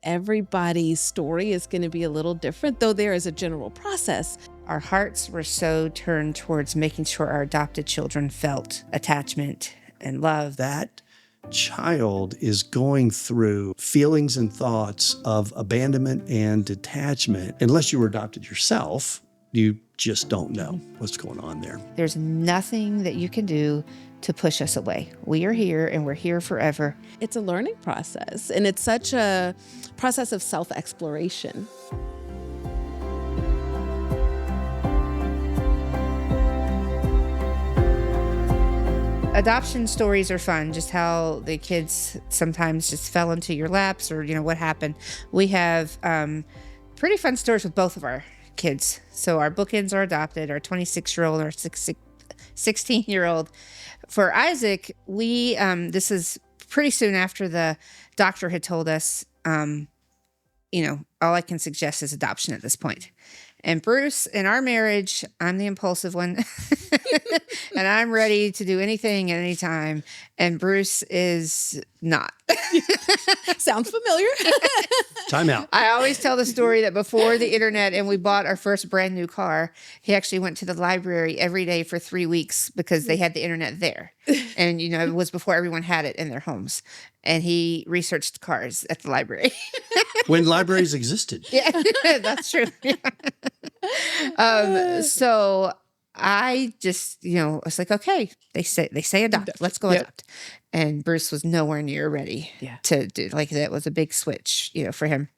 everybody's story is going to be a little different, though there is a general process. Our hearts were so turned towards making sure our adopted children felt attachment and love. That child is going through feelings and thoughts of abandonment and detachment. Unless you were adopted yourself, you just don't know what's going on there. There's nothing that you can do to push us away. We are here and we're here forever. It's a learning process, and it's such a process of self-exploration. Adoption stories are fun, just how the kids sometimes just fell into your laps or, what happened. We have pretty fun stories with both of our kids. So our bookends are adopted, our 26-year-old, our 16-year-old. For Isaac, this is pretty soon after the doctor had told us, all I can suggest is adoption at this point. And Bruce, in our marriage, I'm the impulsive one. And I'm ready to do anything at any time. And Bruce is not. Sounds familiar. Time out. I always tell the story that before the internet and we bought our first brand new car, he actually went to the library every day for 3 weeks because they had the internet there. And, it was before everyone had it in their homes. And he researched cars at the library. When libraries existed. Yeah, that's true. So I just, was like, okay, they say adopt. Let's go adopt. And Bruce was nowhere near ready to do, that was a big switch, for him.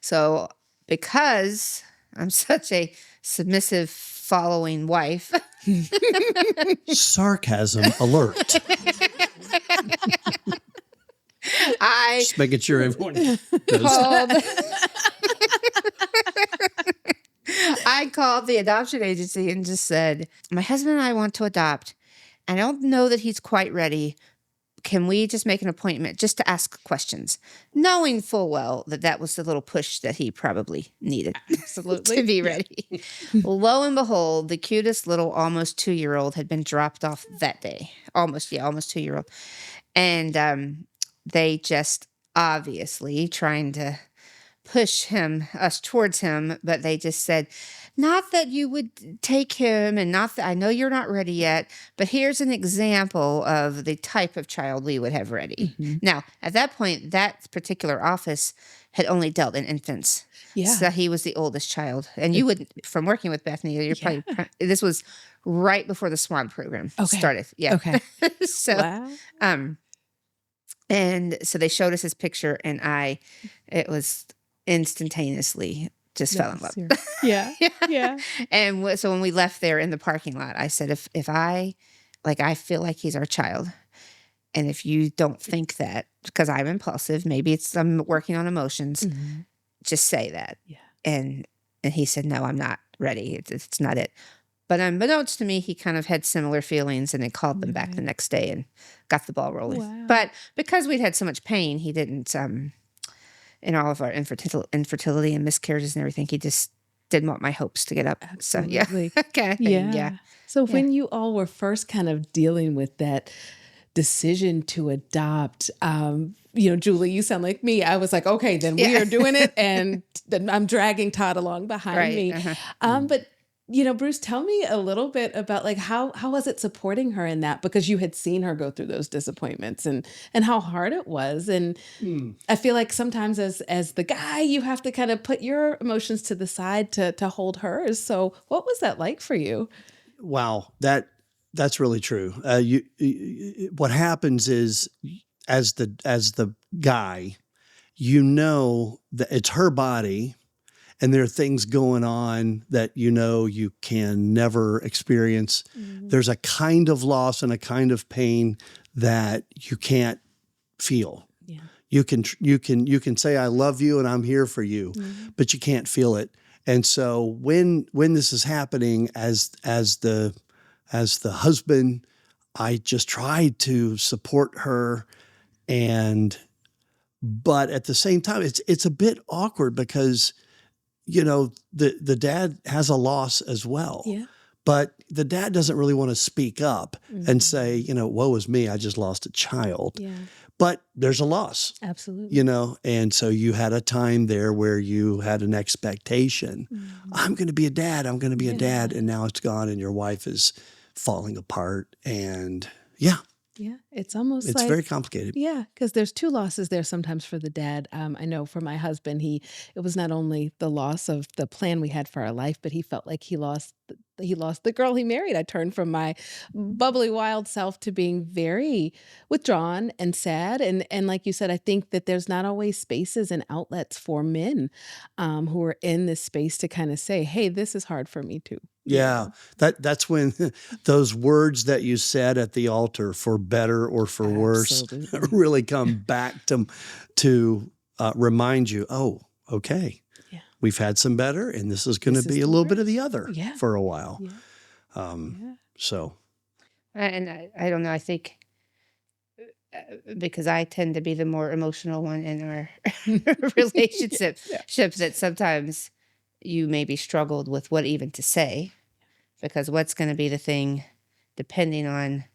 So because I'm such a submissive following wife. Sarcasm alert. Just making sure everyone knows. I called the adoption agency and just said, my husband and I want to adopt. I don't know that he's quite ready. Can we just make an appointment just to ask questions? Knowing full well that was the little push that he probably needed. Absolutely. To be ready. Lo and behold, the cutest little almost 2-year-old had been dropped off that day. Almost 2-year-old. And they just obviously trying to push us towards him, but they just said, not that you would take him and not that I know you're not ready yet, but here's an example of the type of child we would have ready. Mm-hmm. Now, at that point, that particular office had only dealt in infants. Yeah. So he was the oldest child. And you would, from working with Bethany, you're probably, this was right before the SWAN program started. Yeah. Okay. So, wow. And so they showed us his picture and it was instantaneously just fell in love. Yeah. Yeah. And so when we left there in the parking lot, I said, if I feel like he's our child. And if you don't think that, because I'm impulsive, maybe I'm working on emotions, just say that. Yeah. And he said, no, I'm not ready. It's not it. But unbeknownst to me, he kind of had similar feelings and then called them back the next day and got the ball rolling. Wow. But because we'd had so much pain, he didn't, in all of our infertility and miscarriages and everything, he just didn't want my hopes to get up. Absolutely. So, okay. Yeah. So when you all were first kind of dealing with that decision to adopt, Julie, you sound like me. I was like, okay, then we are doing it. And then I'm dragging Todd along behind me. Uh-huh. But Bruce, tell me a little bit about how was it supporting her in that? Because you had seen her go through those disappointments and how hard it was. And I feel like sometimes as the guy, you have to kind of put your emotions to the side to hold hers. So what was that like for you? Wow, that's really true. What happens is as the guy, that it's her body. And there are things going on that you can never experience. Mm-hmm. There's a kind of loss and a kind of pain that you can't feel. Yeah. You can say I love you and I'm here for you, but you can't feel it. And so when this is happening as the husband, I just tried to support her, but at the same time it's a bit awkward because the dad has a loss as well, but the dad doesn't really want to speak up and say, woe is me, I just lost a child. Yeah. but there's a loss. Absolutely. You know, and so you had a time there where you had an expectation. I'm going to be a dad. I'm going to be a dad. And now it's gone and your wife is falling apart. And yeah. Yeah. It's almost it's very complicated. Yeah. Because there's two losses there sometimes for the dad. I know for my husband, it was not only the loss of the plan we had for our life, but he felt like he lost the girl he married. I turned from my bubbly, wild self to being very withdrawn and sad. And like you said, I think that there's not always spaces and outlets for men who are in this space to kind of say, hey, this is hard for me too. Yeah, that's when those words that you said at the altar, for better or for worse, really come back to remind you, oh, okay, we've had some better, and this is going to be a little bit of the other for a while. So, and I don't know. I think because I tend to be the more emotional one in our relationship, that sometimes you maybe struggled with what even to say. Because what's going to be the thing, depending on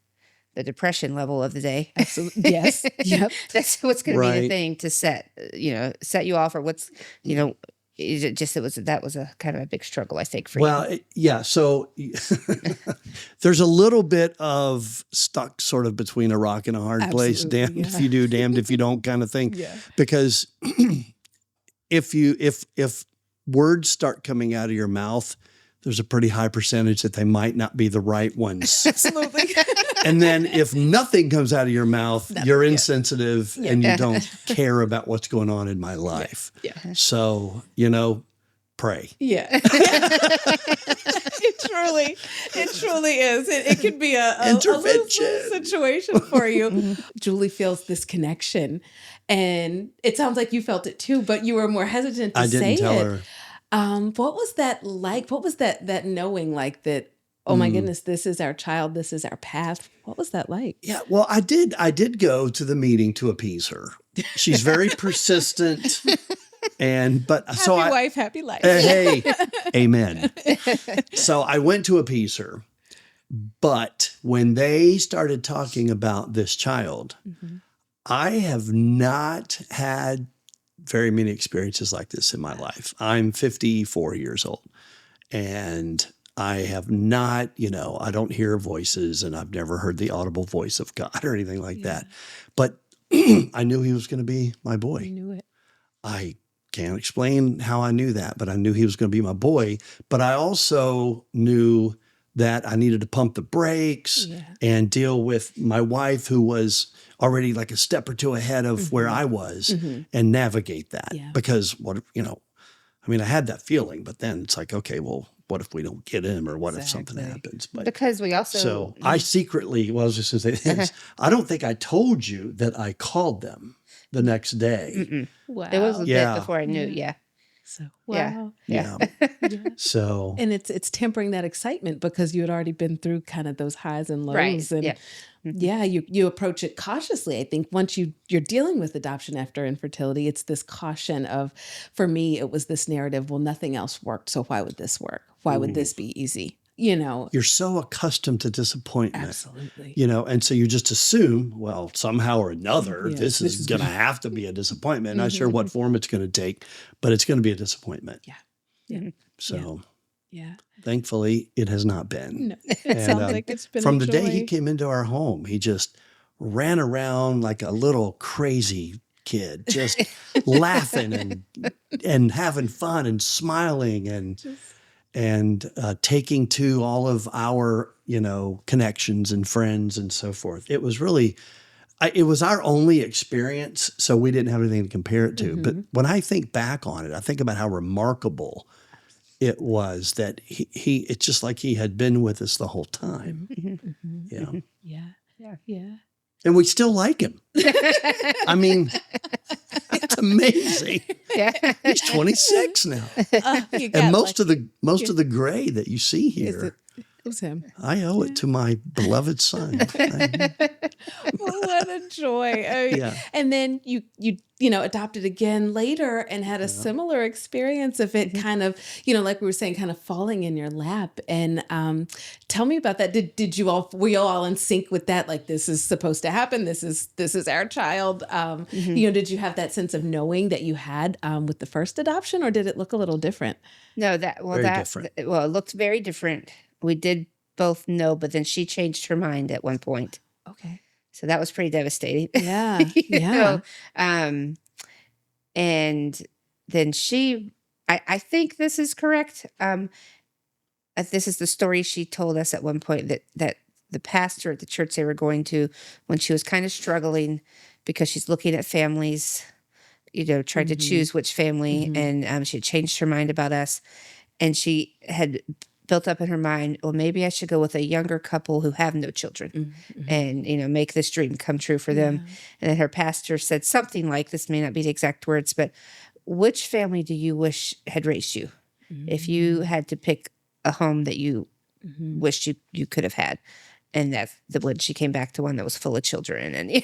the depression level of the day. Absolutely. Yes. Yep. That's what's going to be the thing to set you off, or what's, is it just, that was a kind of a big struggle, I think, for you. Well, yeah. So there's a little bit of stuck sort of between a rock and a hard place. Damned if you do, damned if you don't kind of thing. Yeah. Because if words start coming out of your mouth, there's a pretty high percentage that they might not be the right ones. Absolutely. And then if nothing comes out of your mouth, you're insensitive and you don't care about what's going on in my life. Yeah. So, pray. Yeah. It truly is. It could be a little situation for you. Julie feels this connection, and it sounds like you felt it too, but you were more hesitant to say it. I didn't tell her. What was that like? What was that knowing like that, oh my goodness, this is our child, this is our path? What was that like? Yeah, well, I did go to the meeting to appease her. She's very persistent. Happy wife, happy life. Hey, amen. So I went to appease her. But when they started talking about this child, I have not had very many experiences like this in my life. I'm 54 years old, and I have not, I don't hear voices, and I've never heard the audible voice of God or anything like that. But I knew he was going to be my boy. You knew it. I can't explain how I knew that, but I knew he was going to be my boy. But I also knew that I needed to pump the brakes and deal with my wife, who was already like a step or two ahead of where I was, and navigate that. Yeah. Because I had that feeling, but then it's like, okay, well, what if we don't get him, or what if something happens? But because we also, so I secretly, I was just going to say this, I don't think I told you that I called them the next day. Wow. It was a bit before I knew. Yeah. So, wow. Yeah. So, and it's tempering that excitement because you had already been through kind of those highs and lows. And you approach it cautiously. I think once you're dealing with adoption after infertility, it's this caution of, for me, it was this narrative, well, nothing else worked. So why would this work? Why would this be easy? You're so accustomed to disappointment. Absolutely. And so you just assume, well, somehow or another, this is going to have to be a disappointment. Not sure what form it's going to take, but it's going to be a disappointment. Yeah. Yeah. So thankfully it has not been. No, it sounds like it's been from the day he came into our home, he just ran around like a little crazy kid, just laughing and having fun and smiling and taking to all of our, connections and friends and so forth. It was really, it was our only experience, so we didn't have anything to compare it to. But when I think back on it, I think about how remarkable it was that it's just like he had been with us the whole time. Yeah. And we still like him. I mean, it's amazing. Yeah. He's 26 now. And most of the gray that you see here It was him. I owe it to my beloved son. What a joy. I mean, Yeah. and then you know, adopted again later and had a similar experience of it kind of, you know, like we were saying, kind of falling in your lap. And tell me about that. Did you all, were you all in sync with that? Like, this is supposed to happen. This is our child. You know, did you have that sense of knowing that you had with the first adoption, or did it look a little different? No, different. it looked very different. We did both know, but then she changed her mind at one point. Okay. So that was pretty devastating. Yeah. You Yeah. know? And then I think this is correct. This is the story she told us at one point, that the pastor at the church they were going to, when she was kind of struggling because she's looking at families, you know, tried to choose which family, and she had changed her mind about us, and she had built up in her mind, well, maybe I should go with a younger couple who have no children and, you know, make this dream come true for them. And then her pastor said something like, this may not be the exact words, but which family do you wish had raised you? If you had to pick a home that you wished you could have had. And that's when she came back to one that was full of children and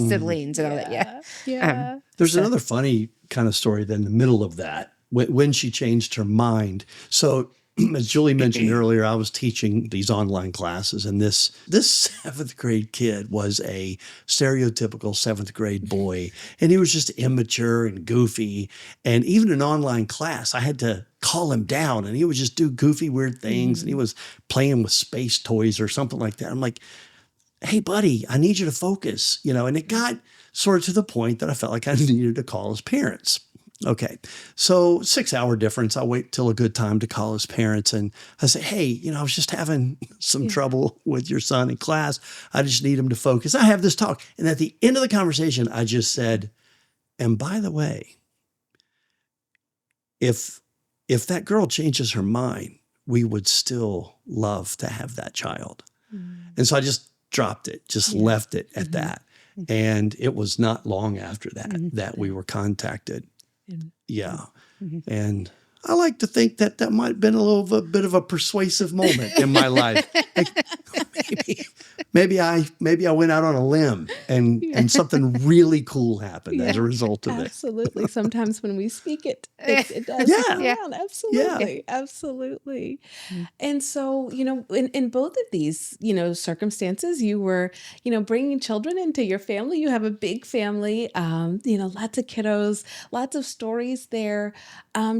siblings and all that. Yeah. Yeah. There's another funny kind of story then in the middle of that, when she changed her mind. So as Julie mentioned earlier, I was teaching these online classes, and this 7th grade kid was a stereotypical 7th grade boy, and he was just immature and goofy. And even in online class, I had to call him down, and he would just do goofy, weird things, and he was playing with space toys or something like that. I'm like, hey, buddy, I need you to focus, you know. And it got sort of to the point that I felt like I needed to call his parents. Okay, so 6-hour difference. I'll wait till a good time to call his parents. And I say, hey, you know, I was just having some trouble with your son in class. I just need him to focus. I have this talk. And at the end of the conversation, I just said, and by the way, if that girl changes her mind, we would still love to have that child. And so I just dropped it, just left it at that. And it was not long after that we were contacted. Yeah. And I like to think that might have been a little bit of a persuasive moment in my life. Like, maybe I went out on a limb and something really cool happened as a result of it. Absolutely. Sometimes when we speak it does come around. Absolutely. Yeah. Absolutely. And so, you know, in both of these, you know, circumstances, you were, you know, bringing children into your family. You have a big family, you know, lots of kiddos, lots of stories there.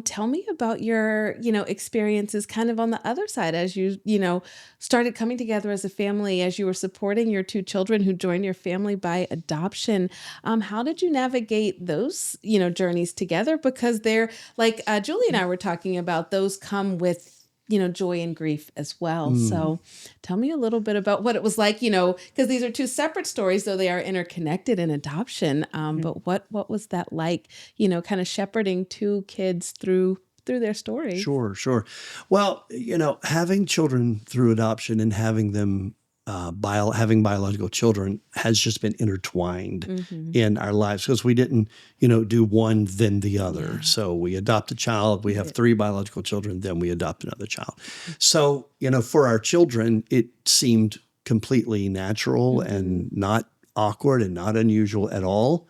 Tell me about your, you know, experiences kind of on the other side as you know, started coming together as a family, as you were supporting your 2 children who joined your family by adoption. How did you navigate those, you know, journeys together? Because they're like Julie and I were talking about, those come with, you know, joy and grief as well. So tell me a little bit about what it was like, you know, because these are 2 separate stories, though they are interconnected in adoption. But what was that like, you know, kind of shepherding 2 kids through their story? Sure. Well, you know, having children through adoption and having them having biological children has just been intertwined in our lives, because we didn't, you know, do one then the other. Yeah. So we adopt a child, we have 3 biological children, then we adopt another child. So, you know, for our children, it seemed completely natural and not awkward and not unusual at all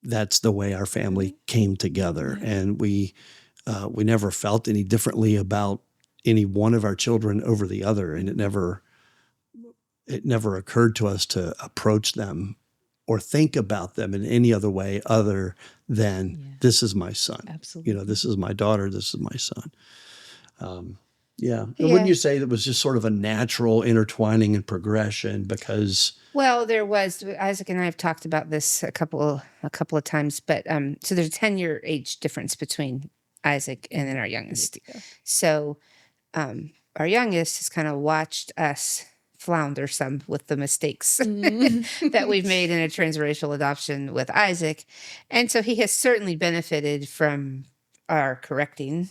that's the way our family came together. And we never felt any differently about any one of our children over the other. And it never occurred to us to approach them or think about them in any other way other than this is my son. Absolutely. You know, this is my daughter. This is my son. Wouldn't you say that was just sort of a natural intertwining and progression? Because there was, Isaac and I have talked about this a couple of times, but so there's a 10-year age difference between Isaac and then our youngest. So our youngest has kind of watched us flounder some with the mistakes that we've made in a transracial adoption with Isaac. And so he has certainly benefited from our correcting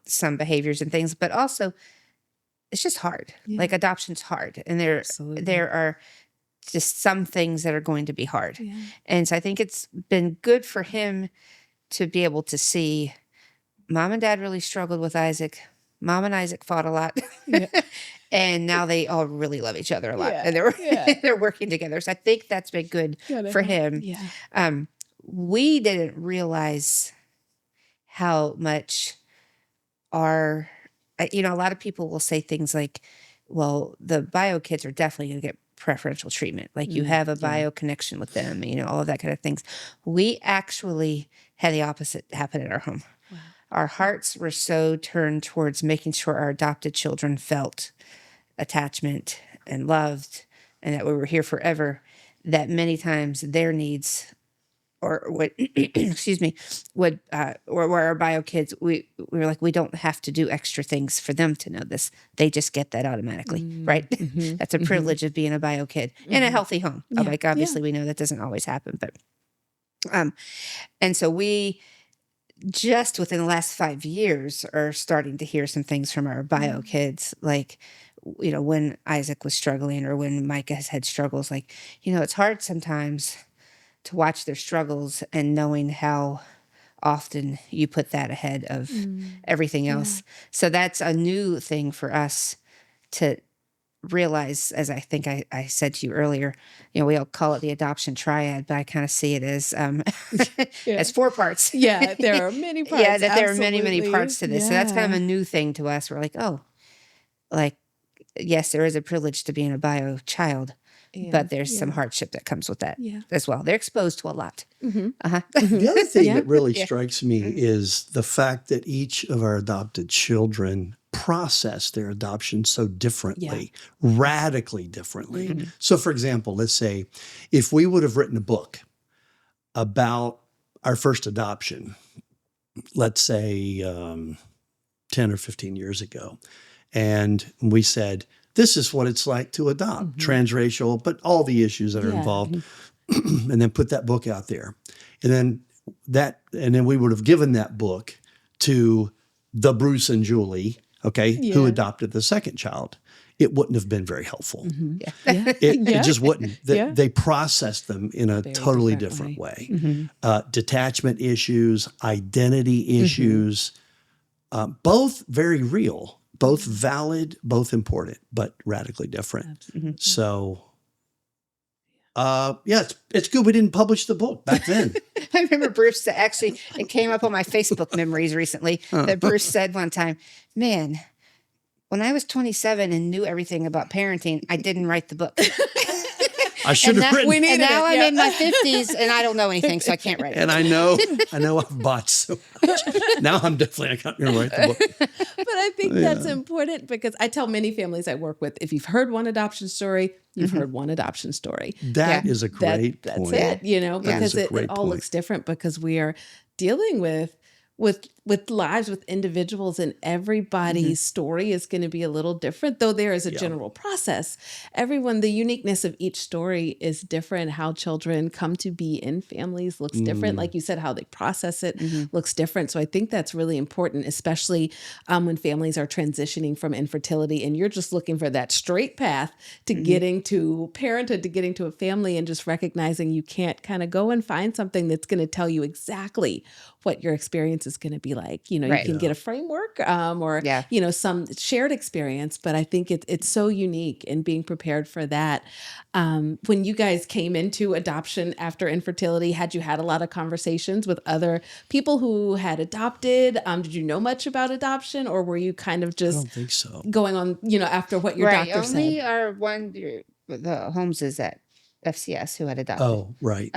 some behaviors and things, but also it's just hard. Like adoption's hard. And there are just some things that are going to be hard. Yeah. And so I think it's been good for him to be able to see Mom and Dad really struggled with Isaac. Mom and Isaac fought a lot. Yeah. And now they all really love each other a lot. Yeah, And they're yeah. they're working together. So I think that's been good for him. Yeah. We didn't realize how much a lot of people will say things like, well, the bio kids are definitely going to get preferential treatment. Like you have a bio connection with them, all of that kind of things. We actually had the opposite happen at our home. Wow. Our hearts were so turned towards making sure our adopted children felt attachment and loved and that we were here forever, that many times their needs or what or our bio kids, we were like, we don't have to do extra things for them to know this. They just get that automatically, right? Mm-hmm. That's a privilege of being a bio kid in a healthy home. Yeah. Like obviously we know that doesn't always happen, but and so we just within the last 5 years are starting to hear some things from our bio kids, like, when Isaac was struggling or when Micah has had struggles, like, it's hard sometimes to watch their struggles and knowing how often you put that ahead of everything else. Yeah. So that's a new thing for us to realize, as I think I said to you earlier, we all call it the adoption triad, but I kind of see it as as 4 parts. Yeah, there are many parts. Yeah, that there are many, many parts to this. Yeah. So that's kind of a new thing to us. We're like, oh, like, yes, there is a privilege to being a bio child, but there's some hardship that comes with that as well. They're exposed to a lot. Mm-hmm. Uh-huh. The other thing that really strikes me is the fact that each of our adopted children process their adoption so differently, radically differently. Mm-hmm. So, for example, let's say if we would have written a book about our first adoption, let's say 10 or 15 years ago, and we said, this is what it's like to adopt, transracial, but all the issues that are involved, and then put that book out there. And then we would have given that book to the Bruce and Julie, who adopted the second child. It wouldn't have been very helpful. Mm-hmm. Yeah. It just wouldn't. They processed them in a totally different way. Mm-hmm. Detachment issues, identity issues, both very real. Both valid, both important, but radically different. Mm-hmm. So, it's good we didn't publish the book back then. I remember Bruce, actually, it came up on my Facebook memories recently, that Bruce said one time, man, when I was 27 and knew everything about parenting, I didn't write the book. I should have written. And now I'm in my 50s and I don't know anything, so I can't write it. And I know I've bought so much. Now I'm definitely not going to write the book. But I think that's important because I tell many families I work with, if you've heard one adoption story, you've heard one adoption story. That is a great point. That's it, because it all looks different because we are dealing with lives, with individuals, and everybody's story is going to be a little different, though there is a general process. The uniqueness of each story is different. How children come to be in families looks different. Like you said, how they process it looks different. So I think that's really important, especially when families are transitioning from infertility and you're just looking for that straight path to getting to parenthood, to getting to a family, and just recognizing you can't kind of go and find something that's going to tell you exactly what your experience is going to be like. You can get a framework or some shared experience, but I think it's so unique in being prepared for that. When you guys came into adoption after infertility, had you had a lot of conversations with other people who had adopted? Did you know much about adoption, or were you kind of just I don't think so. going on, after what your doctor said? Only our the Holmeses at FCS who had adopted. Oh, right.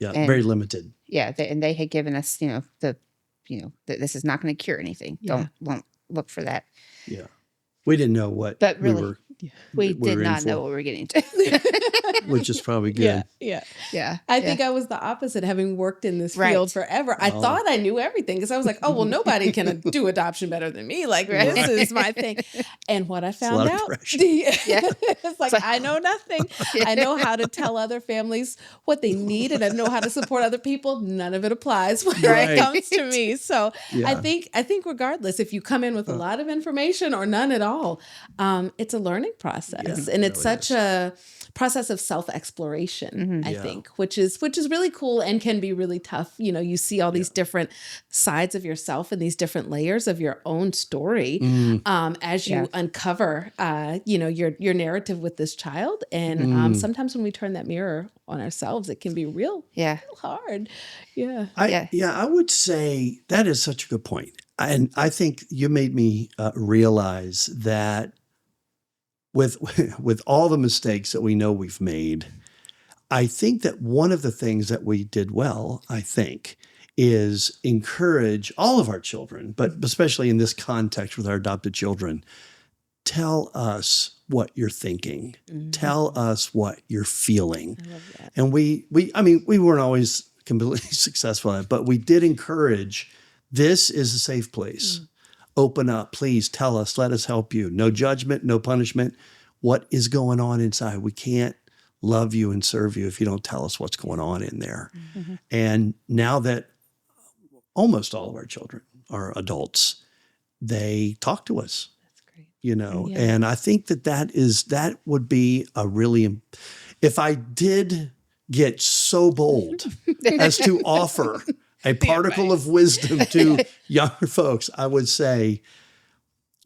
Very limited. Yeah, they had given us, this is not going to cure anything. Won't look for that. Yeah, we didn't know what. But really, we did not know what we were getting to, which is probably good. Yeah. I think I was the opposite, having worked in this field forever. I thought I knew everything because I was like, oh well, nobody can do adoption better than me. Like this is my thing. And what I found out, it's like I know nothing. I know how to tell other families what they need, and I know how to support other people. None of it applies when it comes to me. So I think regardless, if you come in with a lot of information or none at all, it's a learning learning process. Yeah, And it it's really such a process of self-exploration, I Yeah. think, which is really cool and can be really tough. You know, you see all these different sides of yourself and these different layers of your own story as you uncover, you know, your narrative with this child. And sometimes when we turn that mirror on ourselves, it can be real hard. Yeah. I would say that is such a good point. And I think you made me realize that with all the mistakes that we know we've made, I think that one of the things that we did well, I think, is encourage all of our children, but especially in this context with our adopted children, tell us what you're thinking. Tell us what you're feeling. I love that. And we weren't always completely successful at it, but we did encourage, this is a safe place. Open up, please tell us, let us help you. No judgment, no punishment. What is going on inside? We can't love you and serve you if you don't tell us what's going on in there. And now that almost all of our children are adults, they talk to us. That's great. You know, and I think that would be a really, if I did get so bold as to offer a particle of wisdom to younger folks, I would say,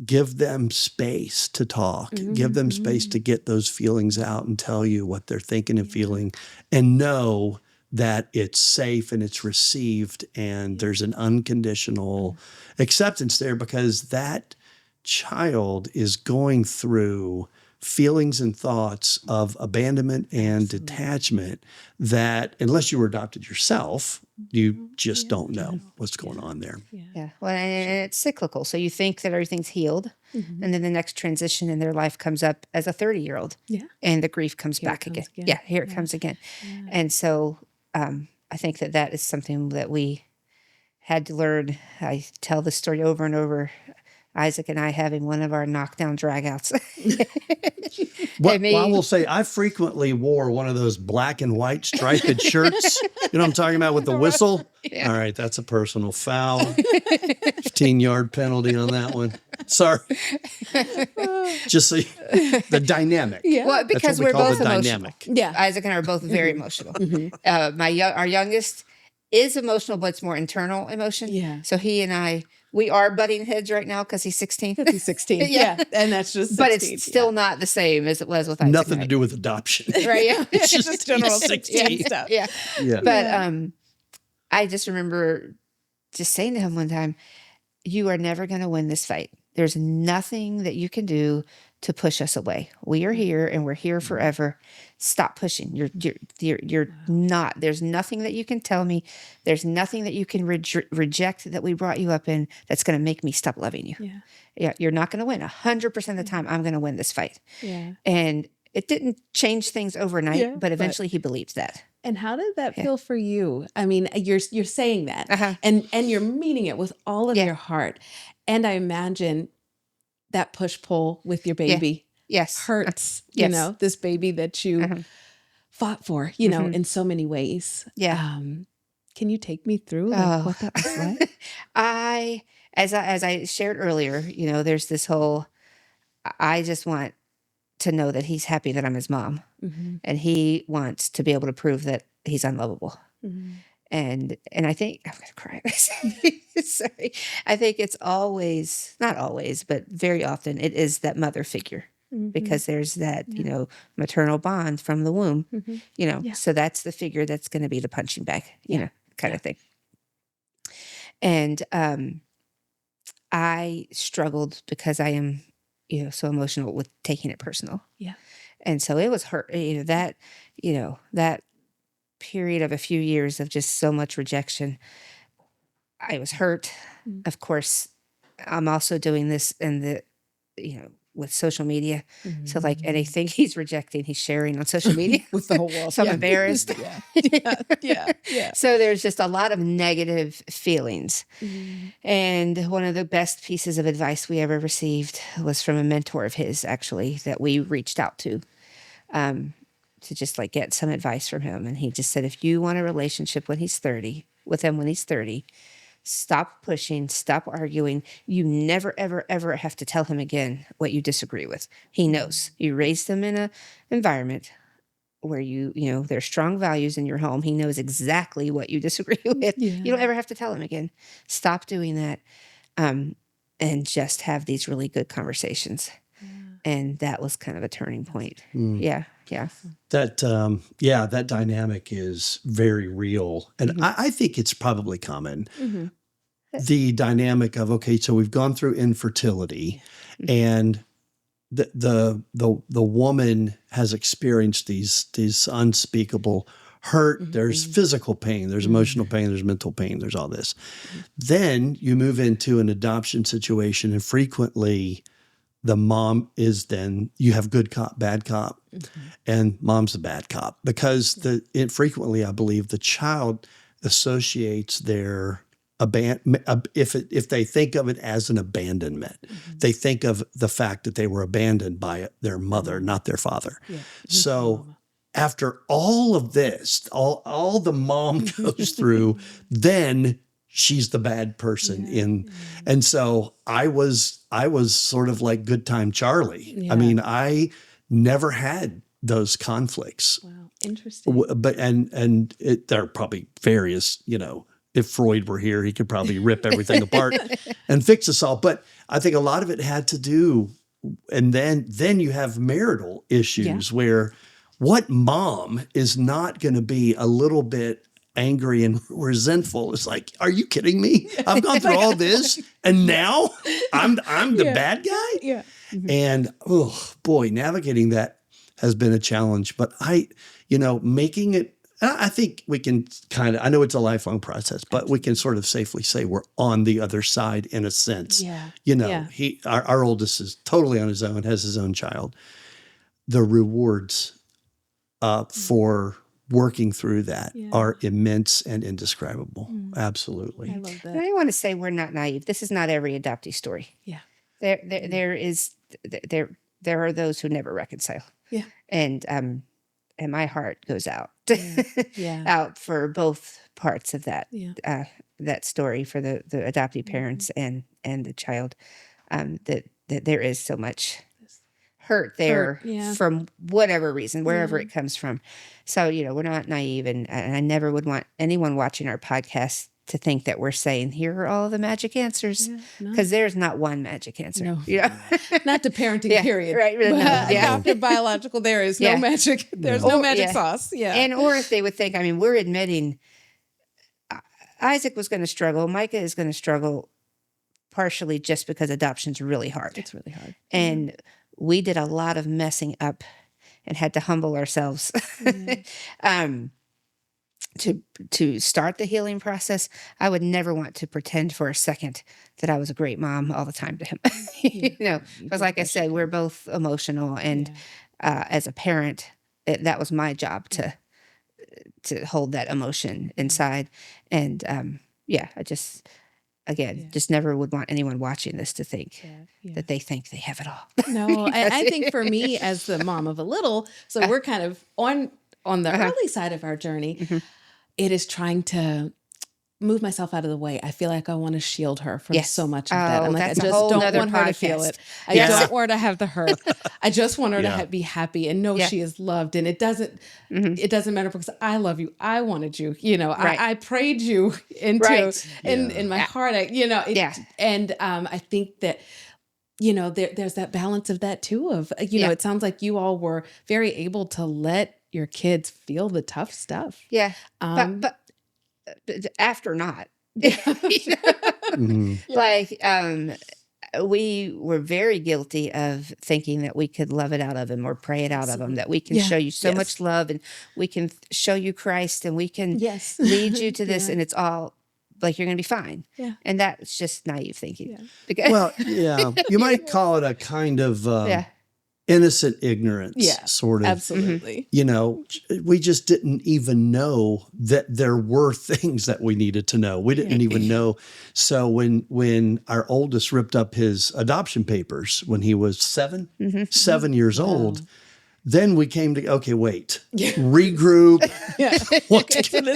give them space to talk, give them space to get those feelings out and tell you what they're thinking and feeling, and know that it's safe and it's received and there's an unconditional acceptance there, because that child is going through feelings and thoughts of abandonment and detachment that, unless you were adopted yourself, you just don't know what's going on there. Yeah. Well, and it's cyclical. So you think that everything's healed, and then the next transition in their life comes up as a 30-year-old. Yeah. And the grief comes back again. Yeah, here it comes again. And so I think that is something that we had to learn. I tell this story over and over. Isaac and I having one of our knockdown dragouts. I will say, I frequently wore one of those black and white striped shirts. You know what I'm talking about, with the whistle? Yeah. All right, that's a personal foul. 15-yard penalty on that one. Sorry. Just so the dynamic. Yeah. Well, because we're both emotional. Dynamic. Yeah. Isaac and I are both very emotional. Our youngest is emotional, but it's more internal emotion. Yeah. So he and I, we are butting heads right now because he's 16. He's 16. Yeah. And that's just 16. But it's still not the same as it was with Isaac. Nothing to do with adoption. Right. Yeah. It's just general 16 stuff. Yeah. But I just remember just saying to him one time, you are never going to win this fight. There's nothing that you can do to push us away. We are here and we're here forever. Stop pushing. You're not. There's nothing that you can tell me. There's nothing that you can reject that we brought you up in that's going to make me stop loving you. Yeah. You're not going to win. 100% of the time, I'm going to win this fight. Yeah. And it didn't change things overnight, but eventually he believed that. And how did that feel for you? I mean, you're saying that and you're meaning it with all of your heart. And I imagine that push-pull with your baby hurts, you know, this baby that you fought for, you know, in so many ways. Yeah. Can you take me through what that was like? As I shared earlier, you know, there's this whole, I just want to know that he's happy that I'm his mom. And he wants to be able to prove that he's unlovable. And I think, I'm going to cry. Sorry. I think it's always, not always, but very often it is that mother figure, because there's that, you know, maternal bond from the womb, you know, so that's the figure that's going to be the punching bag, you know, kind of thing. And I struggled because I am, you know, so emotional with taking it personal. Yeah. And so it was hurt, you know, that period of a few years of just so much rejection. I was hurt. Of course, I'm also doing this in the, you know, with social media. So like anything he's rejecting, he's sharing on social media with the whole world. So I'm embarrassed. Yeah. So there's just a lot of negative feelings. And one of the best pieces of advice we ever received was from a mentor of his, actually, that we reached out to just like get some advice from him. And he just said, if you want a relationship with him when he's 30, Stop pushing, stop arguing. You never, ever, ever have to tell him again what you disagree with. He knows. You raised him in an environment where there's strong values in your home. He knows exactly what you disagree with. Yeah. You don't ever have to tell him again. Stop doing that, and just have these really good conversations. Yeah. And that was kind of a turning point. Yeah. That that dynamic is very real, and I think it's probably common. The dynamic of, okay, so we've gone through infertility, and the woman has experienced these unspeakable hurt. There's physical pain, there's emotional pain, there's mental pain, there's all this. Then you move into an adoption situation, and frequently the mom is you have good cop, bad cop, and mom's a bad cop, because frequently, I believe, the child associates their if they think of it as an abandonment, they think of the fact that they were abandoned by their mother, not their father. Yeah. So after all of this, all the mom goes through, then she's the bad person and so I was sort of like good time Charlie. Yeah. I mean, I never had those conflicts. Wow, interesting. But there are probably various, if Freud were here, he could probably rip everything apart and fix us all. But I think a lot of it had to do, and then you have marital issues where what mom is not going to be a little bit angry and resentful? It's like, are you kidding me? I've gone through all this, and now I'm the bad guy? Yeah. And, oh, boy, navigating that has been a challenge. But making it, I think we can I know it's a lifelong process, but we can sort of safely say we're on the other side in a sense. Yeah. Our oldest is totally on his own, has his own child. The rewards for working through that are immense and indescribable. Absolutely. I love that. And I want to say we're not naive. This is not every adoptee story. Yeah. There are those who never reconcile. Yeah. And my heart goes out Yeah. out for both parts of that that story, for the adoptee parents and the child, that there is so much hurt there from whatever reason, wherever it comes from. So, we're not naive, and I never would want anyone watching our podcast to think that we're saying, here are all the magic answers, because there's not one magic answer. No. Not the parenting period. Right. Adoptive, biological, there is no magic. There's no magic sauce. Yeah. And or if they would think, we're admitting Isaac was going to struggle, Micah is going to struggle, partially just because adoption's really hard. It's really hard. And we did a lot of messing up and had to humble ourselves to start the healing process. I would never want to pretend for a second that I was a great mom all the time to him. Because like I said, we're both emotional, and as a parent, that was my job to hold that emotion inside. And I just never would want anyone watching this to think that they think they have it all. No, and I think for me as the mom of a little, so we're kind of on the early side of our journey. It is trying to move myself out of the way. I feel like I want to shield her from so much of that. I'm like, I just don't want her to feel it. I don't want her to have the hurt. I just want her to be happy and know she is loved. And it doesn't matter, because I love you. I wanted you. I prayed you into in my heart. And I think that there's that balance of that too. Of it sounds like you all were very able to let your kids feel the tough stuff. Yeah, but after not, we were very guilty of thinking that we could love it out of him or pray it out of him, that we can show you so much love, and we can show you Christ, and we can lead you to this, and it's all like, you're going to be fine. Yeah. And that's just naive thinking. Yeah. You might call it a kind of innocent ignorance, sort of. Absolutely. We just didn't even know that there were things that we needed to know. We didn't even know. So when our oldest ripped up his adoption papers when he was 7 years old, Then we came to, okay, wait, regroup.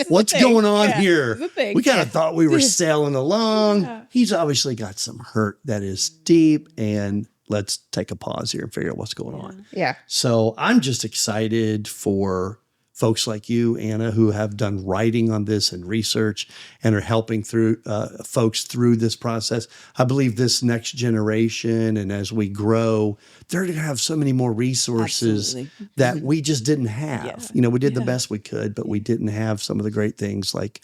What's going on here? We kind of thought we were sailing along. Yeah. He's obviously got some hurt that is deep, and let's take a pause here and figure out what's going on. Yeah. So I'm just excited for folks like you, Anna, who have done writing on this and research and are helping through folks through this process. I believe this next generation, and as we grow, they're going to have so many more resources that we just didn't have. Yeah. We did the best we could, but we didn't have some of the great things like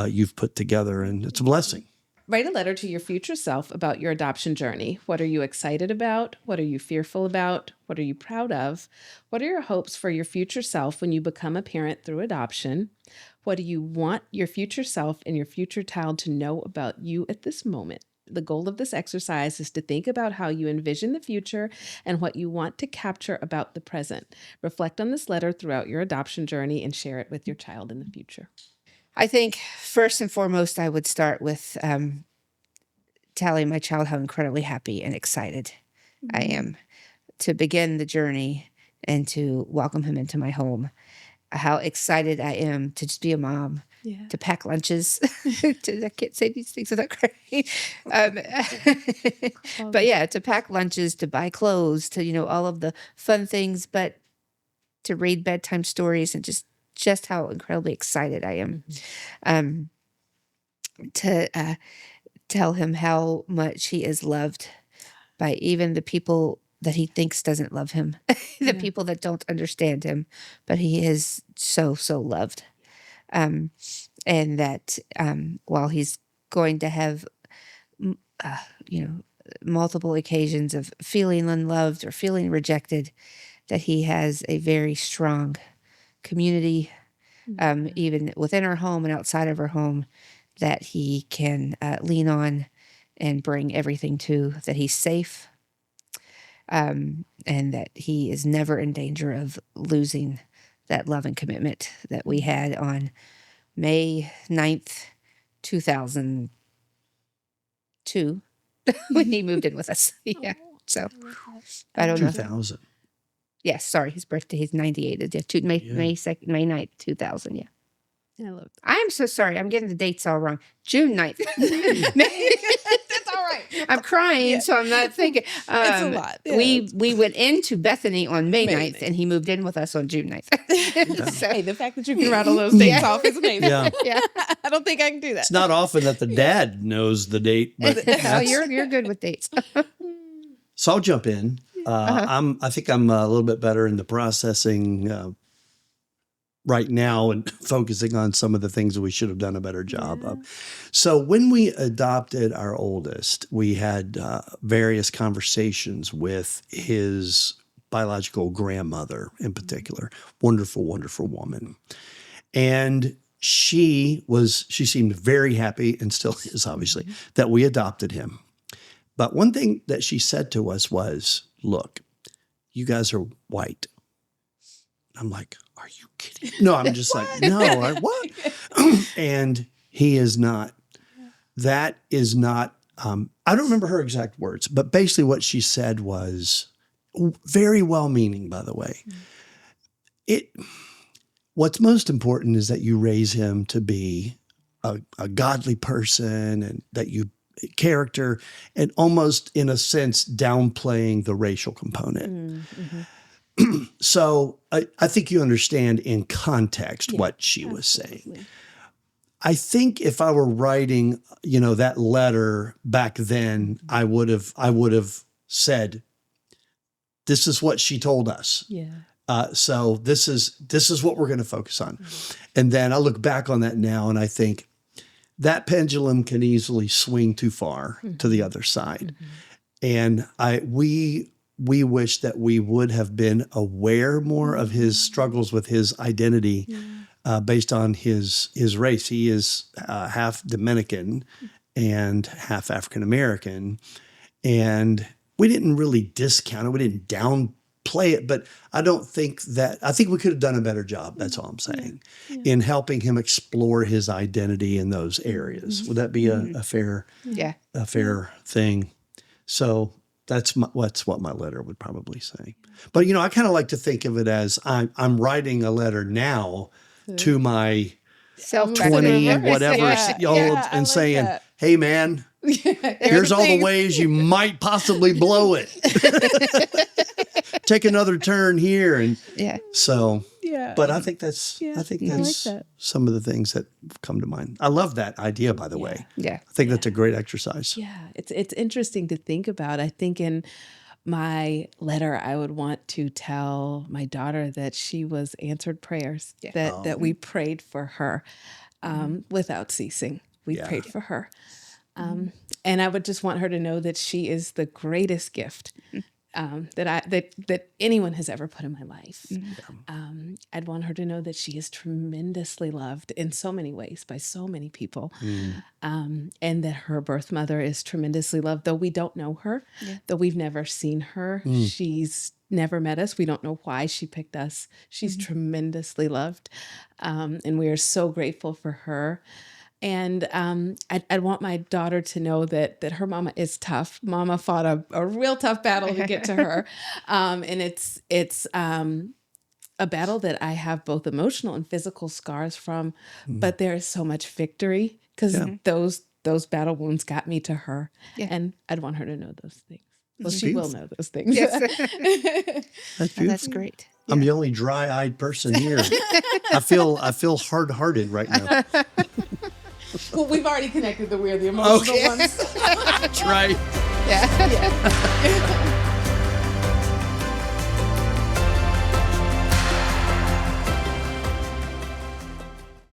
you've put together, and it's a blessing. Write a letter to your future self about your adoption journey. What are you excited about? What are you fearful about? What are you proud of? What are your hopes for your future self when you become a parent through adoption? What do you want your future self and your future child to know about you at this moment? The goal of this exercise is to think about how you envision the future and what you want to capture about the present. Reflect on this letter throughout your adoption journey and share it with your child in the future. I think first and foremost, I would start with telling my child how incredibly happy and excited I am to begin the journey and to welcome him into my home. How excited I am to just be a mom, to pack lunches. I can't say these things without crying. But yeah, to pack lunches, to buy clothes, to, all of the fun things, but to read bedtime stories and just how incredibly excited I am to tell him how much he is loved by even the people that he thinks doesn't love him, the people that don't understand him, but he is so, so loved. And that while he's going to have, multiple occasions of feeling unloved or feeling rejected, that he has a very strong community, even within our home and outside of our home, that he can lean on and bring everything to, that he's safe, and that he is never in danger of losing that love and commitment that we had on May 9th, 2002, when he moved in with us. Yeah. So I don't know. 2000. Yes, sorry, his birthday. He's 98. May 2nd, May 9th, 2000. Yeah. I love that. I'm so sorry. I'm getting the dates all wrong. June 9th. That's all right. I'm crying, so I'm not thinking. It's a lot. Yeah. We went into Bethany on May 9th, and he moved in with us on June 9th. So, hey, the fact that you can rattle those dates off is amazing. Yeah. I don't think I can do that. It's not often that the dad knows the date. But you're good with dates. So I'll jump in. I think I'm a little bit better in the processing right now and focusing on some of the things that we should have done a better job of. So when we adopted our oldest, we had various conversations with his biological grandmother in particular. Wonderful, wonderful woman. And she seemed very happy, and still is obviously, that we adopted him. But one thing that she said to us was, look, you guys are white. I'm like, are you kidding? No, I'm just like, no, what? And he is not. That is not, I don't remember her exact words, but basically what she said was very well-meaning, by the way. What's most important is that you raise him to be a godly person, and that you character, and almost in a sense downplaying the racial component. So I think you understand in context what she was saying. I think if I were writing, that letter back then, I would have said, this is what she told us. So this is what we're going to focus on. And then I look back on that now and I think that pendulum can easily swing too far to the other side. And we wish that we would have been aware more of his struggles with his identity based on his race. He is half Dominican and half African-American. And we didn't really discount it. We didn't downplay it. But I think we could have done a better job. That's all I'm saying. In helping him explore his identity in those areas. Would that be a fair thing? So That's what my letter would probably say. But, I kind of like to think of it as I'm writing a letter now to my 20 whatever old and saying, hey, man, here's all the ways you might possibly blow it. Take another turn here. And so, but I think that's some of the things that come to mind. I love that idea, by the way. Yeah. I think that's a great exercise. Yeah. It's interesting to think about. I think in my letter, I would want to tell my daughter that she was answered prayers, that we prayed for her without ceasing. We prayed for her. And I would just want her to know that she is the greatest gift that anyone has ever put in my life. I'd want her to know that she is tremendously loved in so many ways by so many people, and that her birth mother is tremendously loved, though we don't know her, though we've never seen her. She's never met us. We don't know why she picked us. She's tremendously loved, and we are so grateful for her. And I'd want my daughter to know that her mama is tough. Mama fought a real tough battle to get to her. And it's a battle that I have both emotional and physical scars from, but there is so much victory because those battle wounds got me to her. Yeah. And I'd want her to know those things. Well, she will know those things. Yes. That's beautiful. That's great. I'm the only dry-eyed person here. I feel hard-hearted right now. Well, we've already connected that we're the emotional ones. That's right. Yeah.